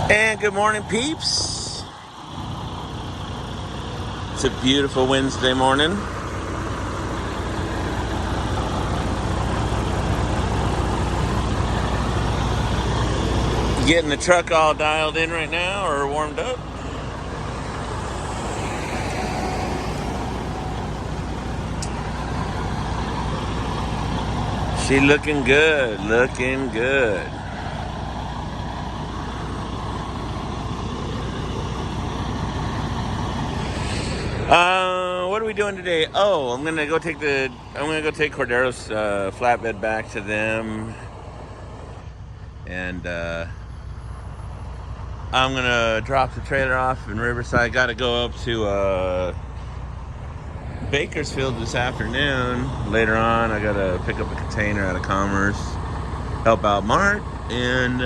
And good morning, peeps. It's a beautiful Wednesday morning. Getting the truck all dialed in right now, or warmed up. She looking good, looking good. What are we doing today? Oh, I'm gonna go take Cordero's flatbed back to them, and I'm gonna drop the trailer off in Riverside. Got to go up to Bakersfield this afternoon. Later on, I gotta pick up a container out of Commerce, help out Mart, and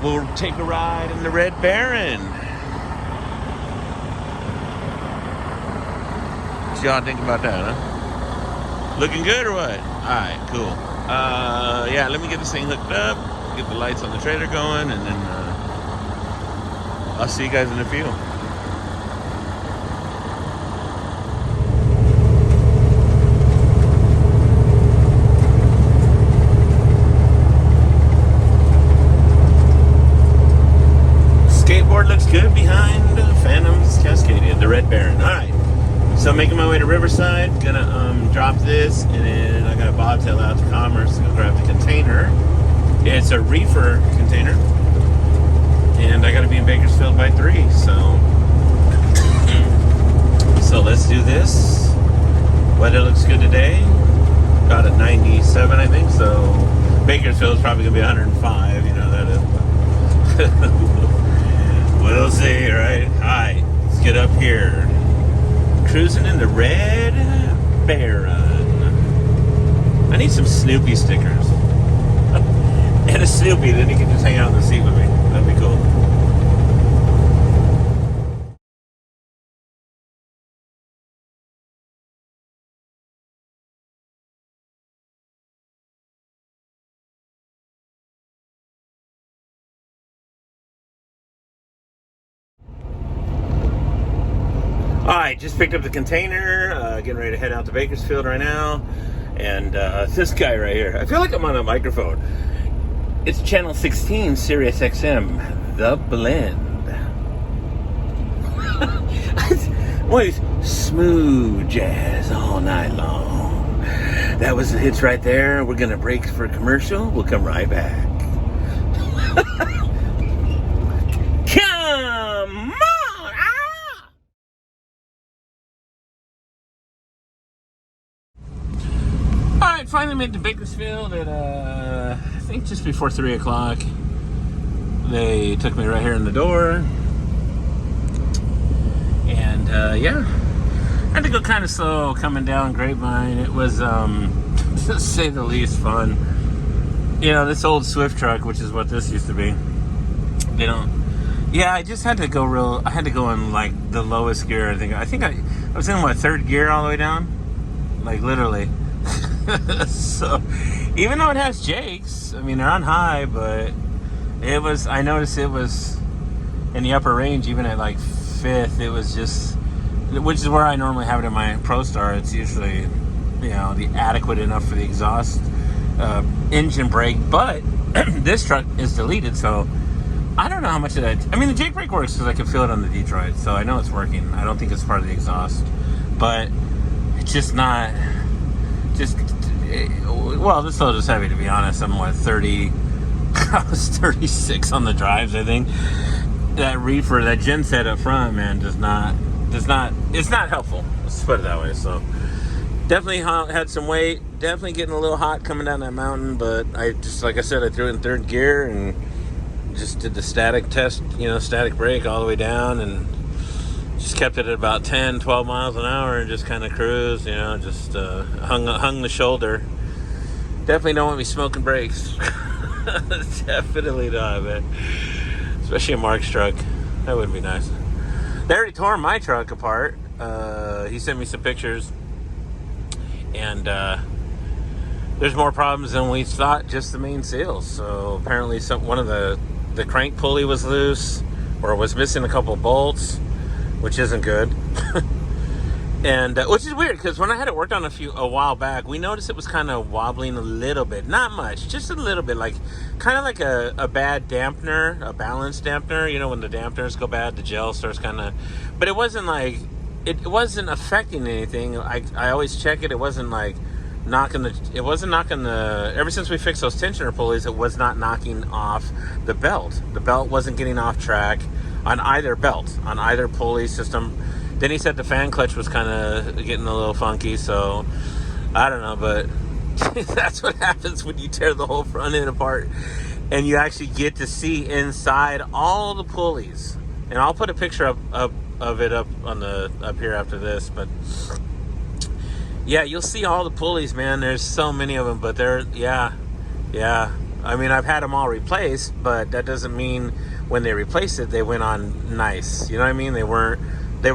we'll take a ride in the Red Baron. What y'all think about that, huh? Looking good or what? Alright, cool. Yeah, let me get this thing hooked up, get the lights on the trailer going, and then I'll see you guys in a few. Skateboard looks good behind Phantom's Cascadia, the Red Baron. Alright. So I'm making my way to Riverside, gonna drop this, and then I got a bobtail out to Commerce to go grab the container. It's a reefer container, and I gotta be in Bakersfield by 3, so let's do this. Weather looks good today, about at 97 I think, so Bakersfield is probably gonna be 105, you know that is. We'll see, right? Alright, let's get up here. Cruising in the Red Baron. I need some Snoopy stickers. And a Snoopy, then he can just hang out in the seat with me. That'd be cool. Alright, just picked up the container, getting ready to head out to Bakersfield right now. And this guy right here, I feel like I'm on a microphone. It's channel 16, Sirius XM, The Blend. Boys, smooth jazz all night long. That was the hits right there. We're gonna break for a commercial. We'll come right back. Come on! Alright, finally made it to Bakersfield at, I think just before 3 o'clock. They took me right here in the door. And, yeah. I had to go kind of slow coming down Grapevine. It was, to say the least, fun. You know, this old Swift truck, which is what this used to be, they don't... Yeah, I just had to go I had to go in, like, the lowest gear, I think I was in, what, 3rd gear all the way down? Like, literally. So, even though it has jakes, I mean, they're on high, but I noticed it was in the upper range, even at like 5th, it was just, which is where I normally have it in my ProStar. It's usually, you know, the adequate enough for the exhaust, engine brake, but this truck is deleted, so I don't know how much of that, I mean, the jake brake works because I can feel it on the Detroit, so I know it's working. I don't think it's part of the exhaust, but it's just not, well, this load is heavy, to be honest. I'm, what, 30, I was 36 on the drives, I think. That reefer, that gen set up front, man, it's not helpful. Let's put it that way. So, definitely had some weight. Definitely getting a little hot coming down that mountain, but I just, like I said, I threw it in 3rd gear and just did the static test, you know, static brake all the way down, and just kept it at about 10, 12 miles an hour and just kind of cruised, you know, just hung the shoulder. Definitely don't want me smoking brakes. Definitely not, man. Especially a Mark's truck. That would be nice. They already tore my truck apart. He sent me some pictures. And there's more problems than we thought, just the main seals. So apparently one of the crank pulley was loose, or was missing a couple bolts, which isn't good. And which is weird, because when I had it worked on a while back, we noticed it was kind of wobbling a little bit. Not much, just a little bit, like kind of like a bad dampener, a balance dampener. You know, when the dampeners go bad, the gel starts kind of, but it wasn't like, it wasn't affecting anything. I always check it. It wasn't like it wasn't knocking ever since we fixed those tensioner pulleys, it was not knocking off the belt. The belt wasn't getting off track on either belt, on either pulley system. Then he said the fan clutch was kind of getting a little funky, so I don't know, but that's what happens when you tear the whole front end apart and you actually get to see inside all the pulleys. And I'll put a picture of it up here after this, but yeah, you'll see all the pulleys, man. There's so many of them, but yeah. I mean, I've had them all replaced, but that doesn't mean when they replaced it, they went on nice. You know what I mean? They were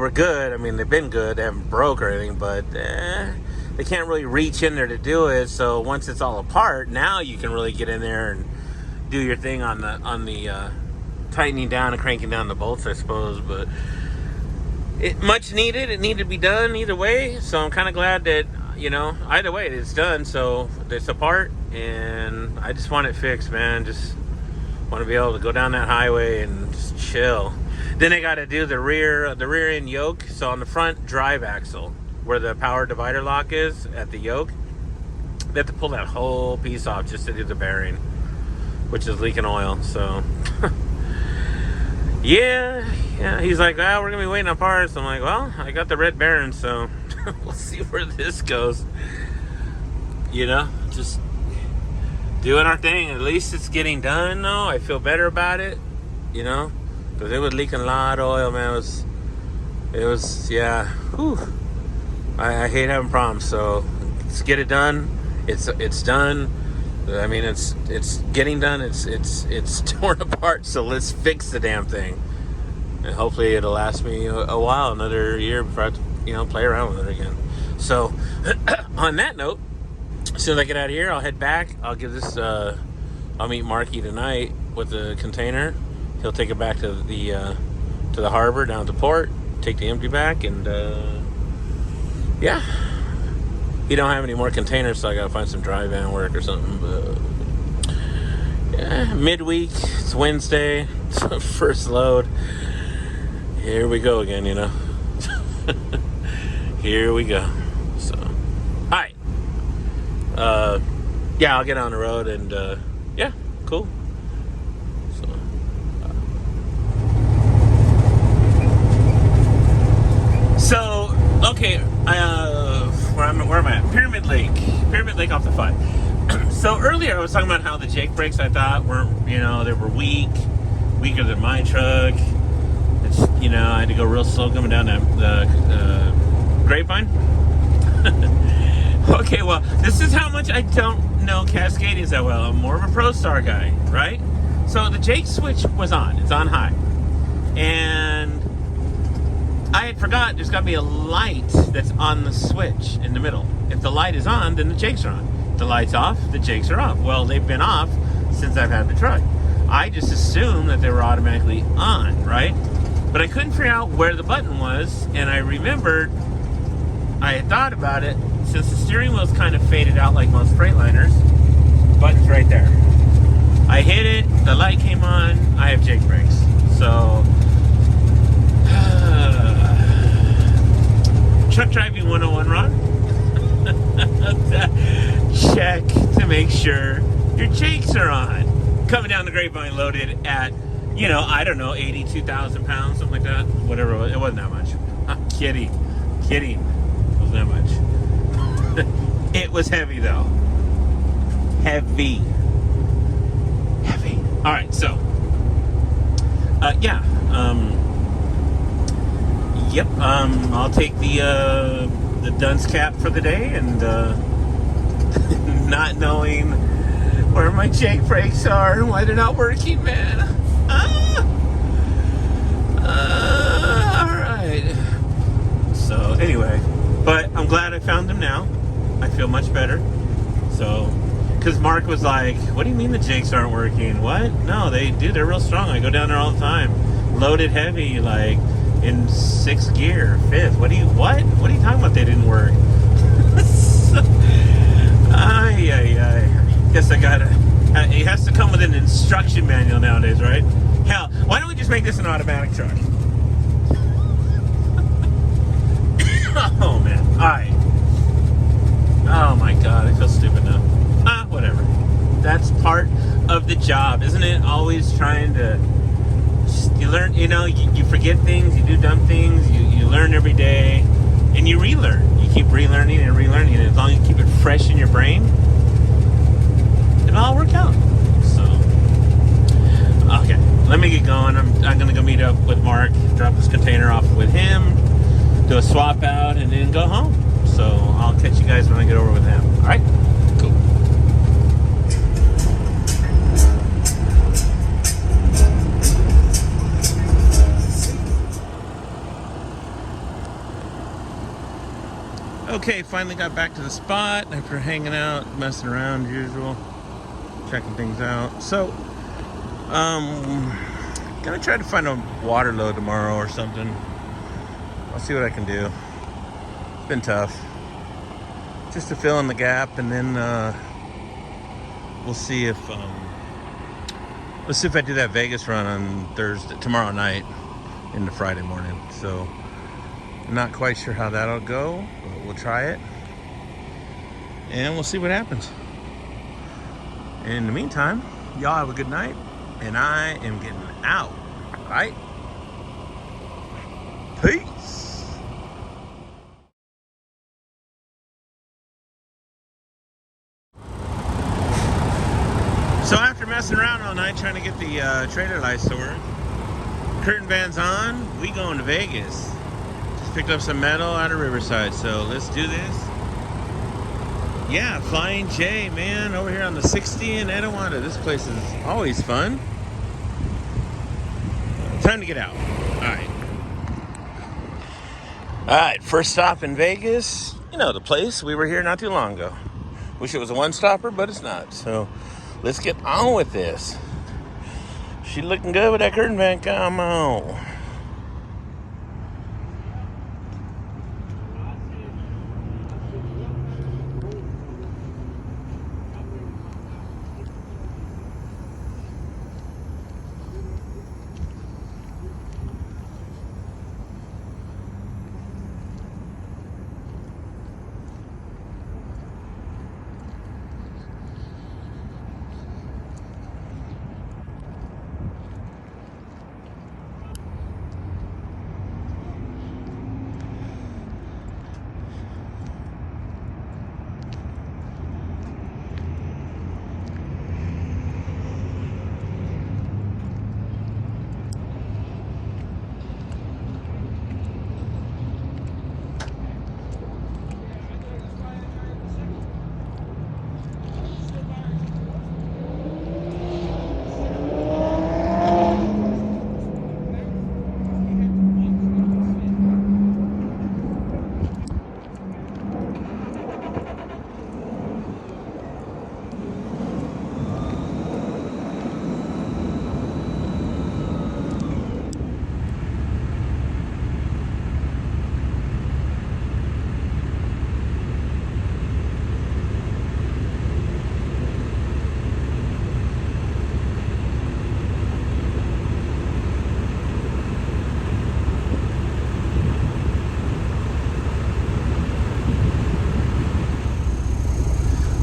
good. I mean, they've been good. They haven't broke or anything, but they can't really reach in there to do it. So once it's all apart, now you can really get in there and do your thing on the tightening down and cranking down the bolts, I suppose. But it much needed. It needed to be done either way. So I'm kind of glad that, you know, either way it's done. So it's apart, and I just want it fixed, man. Just want to be able to go down that highway and just chill. Then they got to do the rear end yoke. So on the front drive axle, where the power divider lock is at the yoke, they have to pull that whole piece off just to do the bearing, which is leaking oil. So yeah. He's like, well, we're gonna be waiting on parts. I'm like, well, I got the red bearing, so we'll see where this goes. You know, just doing our thing. At least it's getting done, though. I feel better about it. You know. Because it was leaking a lot of oil, man. It was, yeah. Whew. I hate having problems, so let's get it done. It's done. I mean, it's getting done. It's torn apart. So let's fix the damn thing, and hopefully it'll last me a while, another year before I have to, play around with it again. So on that note, as soon as I get out of here, I'll head back. I'll give this. I'll meet Mikey tonight with the container. He'll take it back to the harbor, down to port, take the empty back, and yeah. He don't have any more containers, so I gotta find some dry van work or something. But yeah, midweek, it's Wednesday, first load. Here we go again, Here we go. So, all right. Yeah, I'll get on the road, and yeah, cool. So, okay, where am I at? Pyramid Lake off the 5. So earlier I was talking about how the Jake brakes, I thought weren't, they were weaker than my truck. It's, I had to go real slow coming down the Grapevine. Okay, well, this is how much I don't know Cascadias that well. I'm more of a Pro Star guy, right? So the Jake switch was on. It's on high. And I had forgot there's got to be a light that's on the switch in the middle. If the light is on, then the Jakes are on. If the light's off, the Jakes are off. Well, they've been off since I've had the truck. I just assumed that they were automatically on, right? But I couldn't figure out where the button was, and I remembered I had thought about it. Since the steering wheel's kind of faded out like most Freightliners, the button's right there. I hit it, the light came on, I have Jake brakes. So truck driving 101, Ron. Check to make sure your Jakes are on. Coming down the Grapevine loaded at, I don't know, 82,000 pounds, something like that. Whatever it was. It wasn't that much. I'm kidding. It wasn't that much. It was heavy, though. Heavy. All right, so, yeah. Yep, I'll take the dunce cap for the day, and not knowing where my Jake brakes are and why they're not working, man. Alright. So, anyway, but I'm glad I found them now. I feel much better. So, because Mark was like, what do you mean the jakes aren't working? What? No, they're real strong. I go down there all the time. Loaded heavy, like in 6th gear, 5th. What are you talking about? They didn't work. Guess I gotta. It has to come with an instruction manual nowadays, right? Hell, why don't we just make this an automatic truck? Oh man. Alright. Oh my god, I feel stupid now. Whatever. That's part of the job, isn't it? Always trying to. You learn, you forget things, you do dumb things, you learn every day, and you relearn. You keep relearning and relearning, and as long as you keep it fresh in your brain, it'll all work out. So, okay, let me get going. I'm gonna go meet up with Mark, drop this container off with him, do a swap out, and then go home. So I'll catch you guys when I get over with him. All right, cool. Okay, finally got back to the spot after hanging out, messing around as usual, checking things out. So, gonna try to find a water load tomorrow or something. I'll see what I can do. It's been tough. Just to fill in the gap, and then we'll see if let's see if I do that Vegas run on tomorrow night into Friday morning. So, not quite sure how that'll go, but we'll try it, and we'll see what happens. In the meantime, y'all have a good night, and I am getting out. All right? Peace. So after messing around all night trying to get the trailer lights to work, curtain bands on, we going to Vegas. Just picked up some metal out of Riverside, so let's do this. Yeah, Flying J, man, over here on the 60 in Etiwanda. This place is always fun. Time to get out. All right, first stop in Vegas. You know the place. We were here not too long ago. Wish it was a one-stopper, but it's not. So let's get on with this. She looking good with that curtain band. Come on.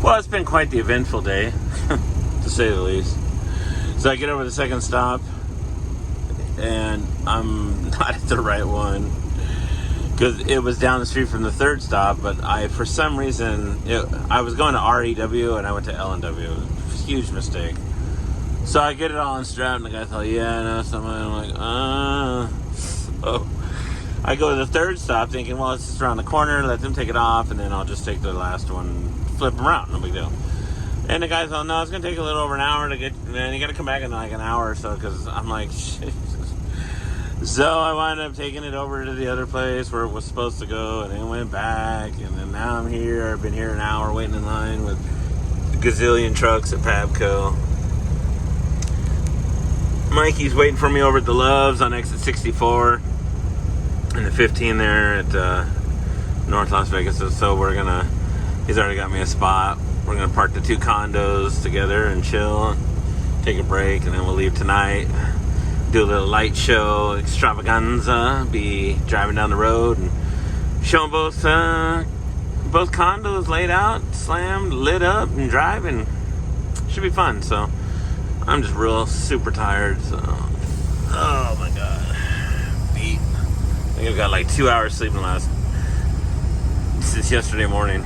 Well, it's been quite the eventful day, to say the least. So I get over the second stop, and I'm not at the right one, because it was down the street from the third stop, but for some reason, I was going to REW, and I went to LNW. Huge mistake. So I get it all unstrapped, and the guy's like, yeah, no, something. I'm like, So I go to the third stop thinking, well, it's just around the corner, let them take it off, and then I'll just take the last one, flip them around, no big deal. And the guy's like, no, it's going to take a little over an hour to get, man, you got to come back in like an hour or so, because I'm like, shit. So I wound up taking it over to the other place where it was supposed to go, and then went back, and then now I'm here. I've been here an hour waiting in line with gazillion trucks at Pabco. Mikey's waiting for me over at the Loves on exit 64 and the 15 there at North Las Vegas. So we're gonna, he's already got me a spot. We're gonna park the two condos together and chill, take a break, and then we'll leave tonight. Do a little light show extravaganza. Be driving down the road and showing both condos laid out, slammed, lit up, and driving. Should be fun. So I'm just real super tired. So oh my god, beat. I think I've got like 2 hours sleeping since yesterday morning.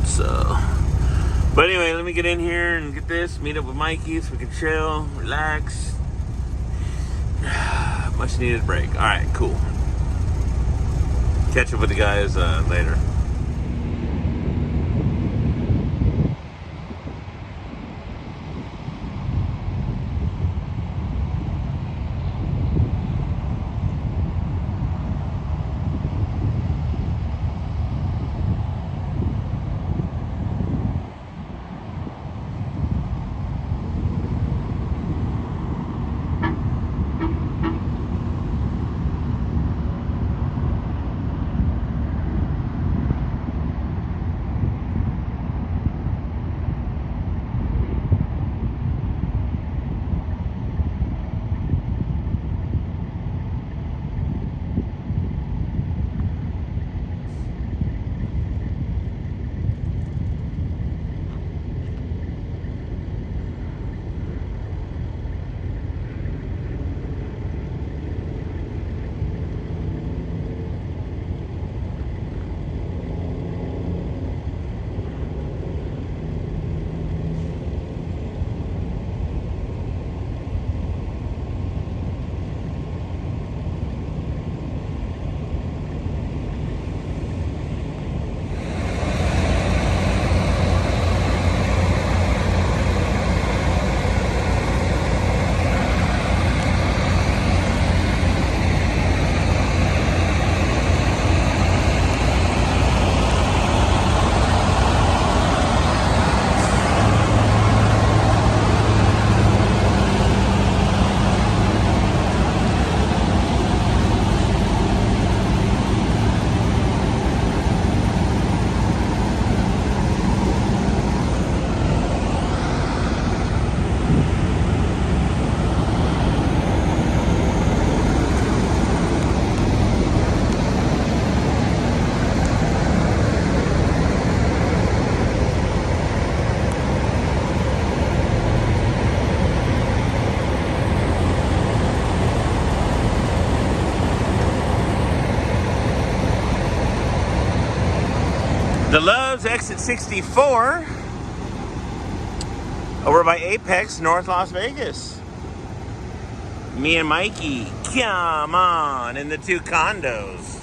So, but anyway, let me get in here and get this, meet up with Mikey so we can chill, relax. Much needed break. All right, cool. Catch up with the guys later. The Loves, exit 64, over by Apex, North Las Vegas. Me and Mikey, come on, in the two condos.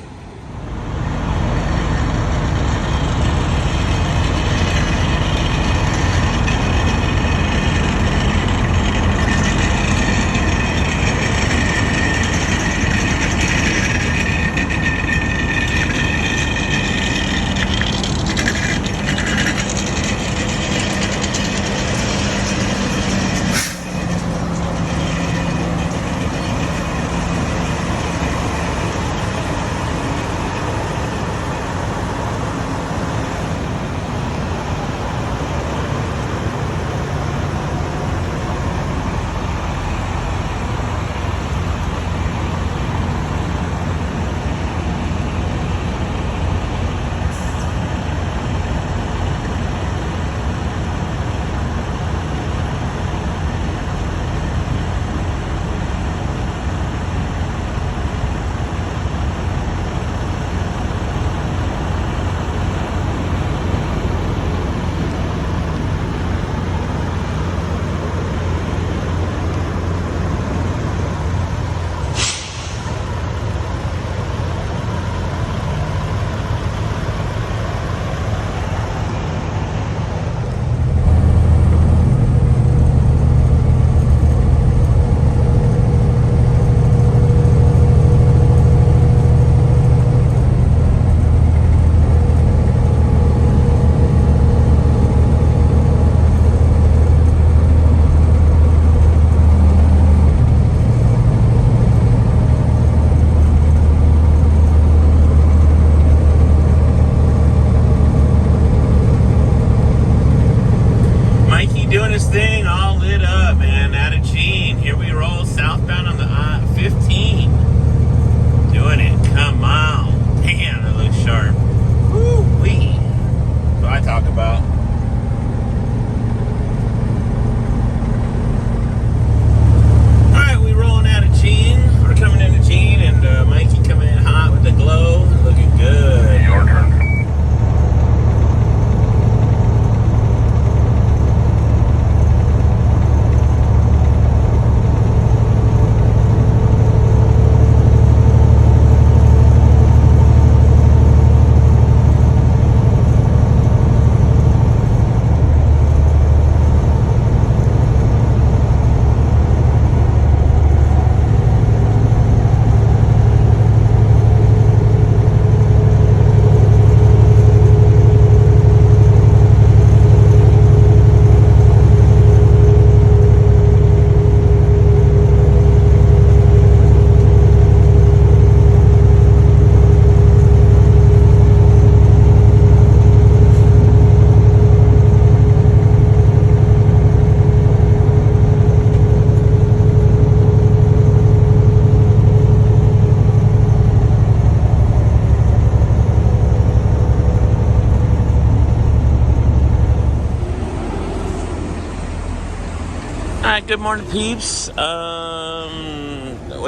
Good morning, peeps. What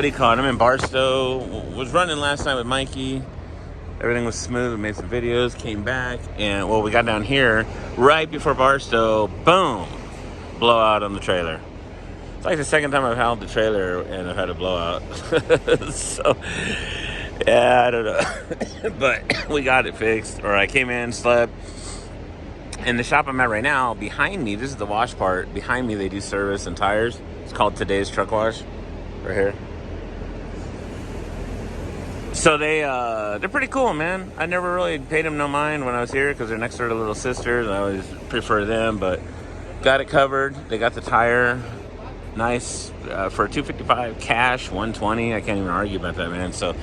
do you call it? I'm in Barstow. Was running last night with Mikey. Everything was smooth. We made some videos, came back, and well, we got down here right before Barstow. Boom! Blowout on the trailer. It's like the second time I've held the trailer and I've had a blowout. So, yeah, I don't know. But we got it fixed. Or I came in, slept. And the shop I'm at right now, behind me, this is the wash part. Behind me, they do service and tires. It's called Today's Truck Wash, right here. So they're pretty cool, man. I never really paid them no mind when I was here because they're next door to little sisters. I always prefer them, but got it covered. They got the tire, nice for $255 cash, $120. I can't even argue about that, man. So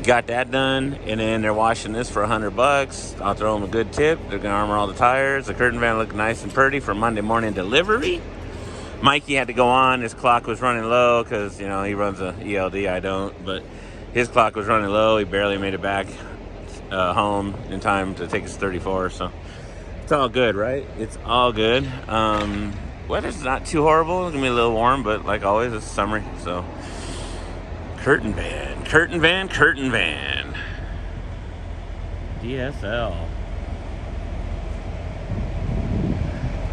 got that done, and then they're washing this for $100. I'll throw them a good tip. They're gonna armor all the tires. The curtain van looked nice and pretty for Monday morning delivery. Mikey had to go on. His clock was running low because, you know, he runs a ELD. I don't, but his clock was running low. He barely made it back home in time to take his 34. So it's all good, right? It's all good. Weather's not too horrible. It's gonna be a little warm, but like always, it's summer. So curtain van, curtain van, curtain van. DSL.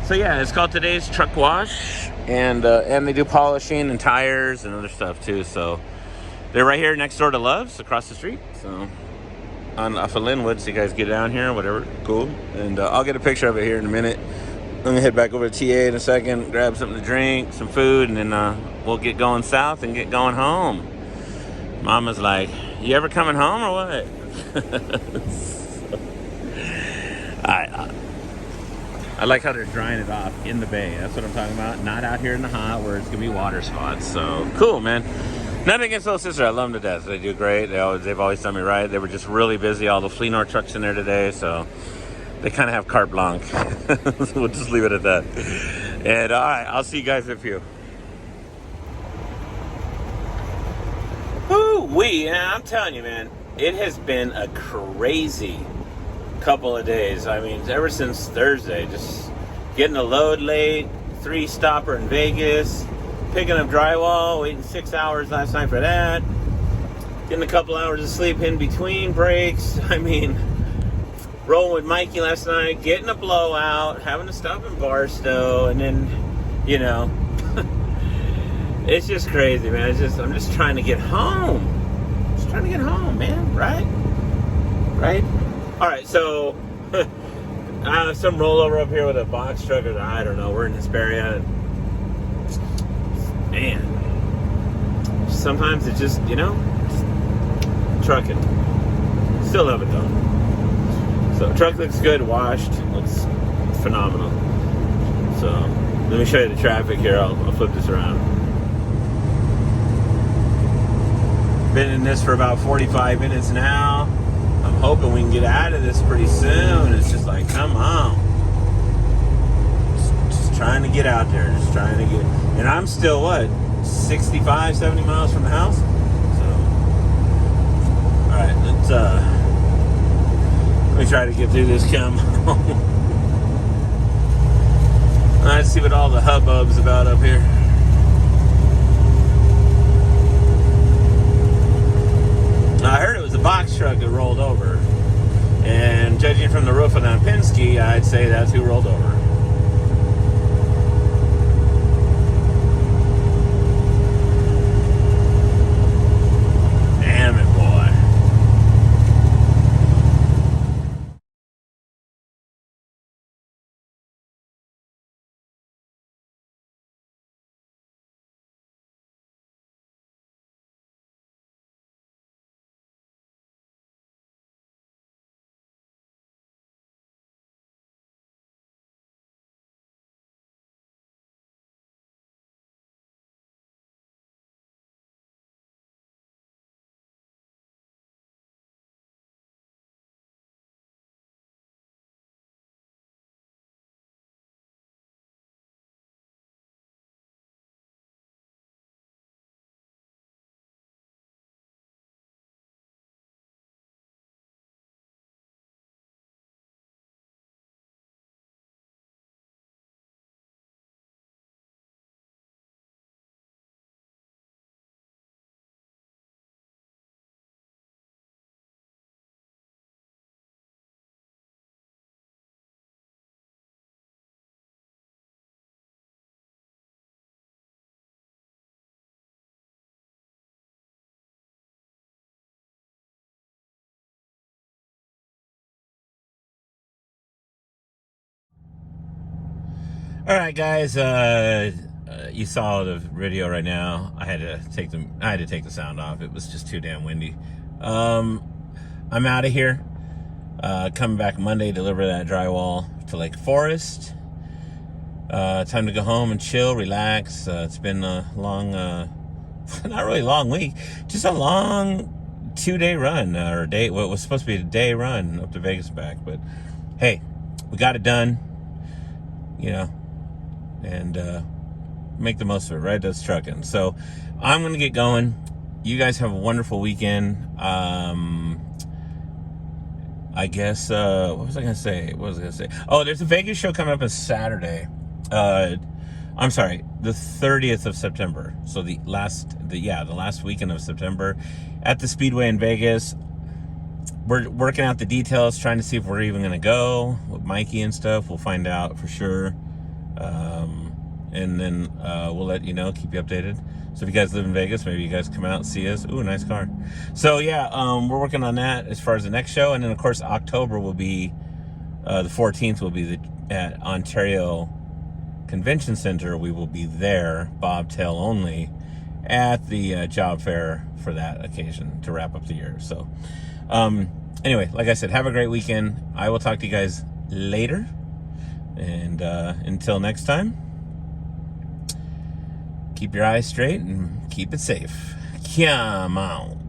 So yeah, it's called Today's Truck Wash, and they do polishing and tires and other stuff too. So they're right here next door to Love's, across the street. So off of Linwood, so you guys get down here, whatever, cool. And I'll get a picture of it here in a minute. I'm gonna head back over to TA in a second, grab something to drink, some food, and then we'll get going south and get going home. Mama's like, "You ever coming home or what?" So, I like how they're drying it off in the bay. That's what I'm talking about. Not out here in the hot where it's gonna be water spots. So cool, man. Nothing against Little Sister. I love them to death. They do great. They've always done me right. They were just really busy. All the Freightliner trucks in there today, so they kind of have carte blanche. We'll just leave it at that. And all right, I'll see you guys in a few. Woo-wee, yeah, I'm telling you, man, it has been a crazy couple of days. I mean, ever since Thursday, just getting a load late, 3-stopper in Vegas, picking up drywall, waiting 6 hours last night for that, getting a couple hours of sleep in between breaks. I mean, rolling with Mikey last night, getting a blowout, having to stop in Barstow, and then, you know, it's just crazy, man. I'm just trying to get home. Just trying to get home, man. Right? Right? All right, so some rollover up here with a box truck, or I don't know. We're in Hesperia. Man, sometimes it's just, you know, just trucking. Still love it though. So truck looks good, washed, looks phenomenal. So let me show you the traffic here. I'll flip this around. Been in this for about 45 minutes now. I'm hoping we can get out of this pretty soon. It's just like, come on. Just trying to get out there. Just trying to get... And I'm still, what, 65, 70 miles from the house? So, all right, let me try to get through this come home. Let's see what all the hubbub's about up here. I heard it was a box truck that rolled over. And judging from the roof of that Penske, I'd say that's who rolled over. All right, guys. You saw the video right now. I had to take the sound off. It was just too damn windy. I'm out of here. Coming back Monday, deliver that drywall to Lake Forest. Time to go home and chill, relax. It's been a long, not really long week, just a long 2-day run, or day. What was supposed to be a day run up to Vegas and back, but hey, we got it done. You know, and make the most of it, right? That's trucking. So I'm gonna get going. You guys have a wonderful weekend. I guess what was I gonna say? Oh, there's a Vegas show coming up on Saturday. I'm sorry, the 30th of September. So the last weekend of September at the Speedway in Vegas. We're working out the details, trying to see if we're even gonna go with Mikey and stuff. We'll find out for sure. And then we'll let you know, keep you updated. So if you guys live in Vegas, maybe you guys come out and see us. Ooh, nice car. So yeah, we're working on that as far as the next show. And then of course October will be the 14th will be at Ontario Convention Center. We will be there, bobtail only, at the job fair for that occasion to wrap up the year. So anyway, like I said, have a great weekend. I will talk to you guys later. And until next time, keep your eyes straight and keep it safe. Come on.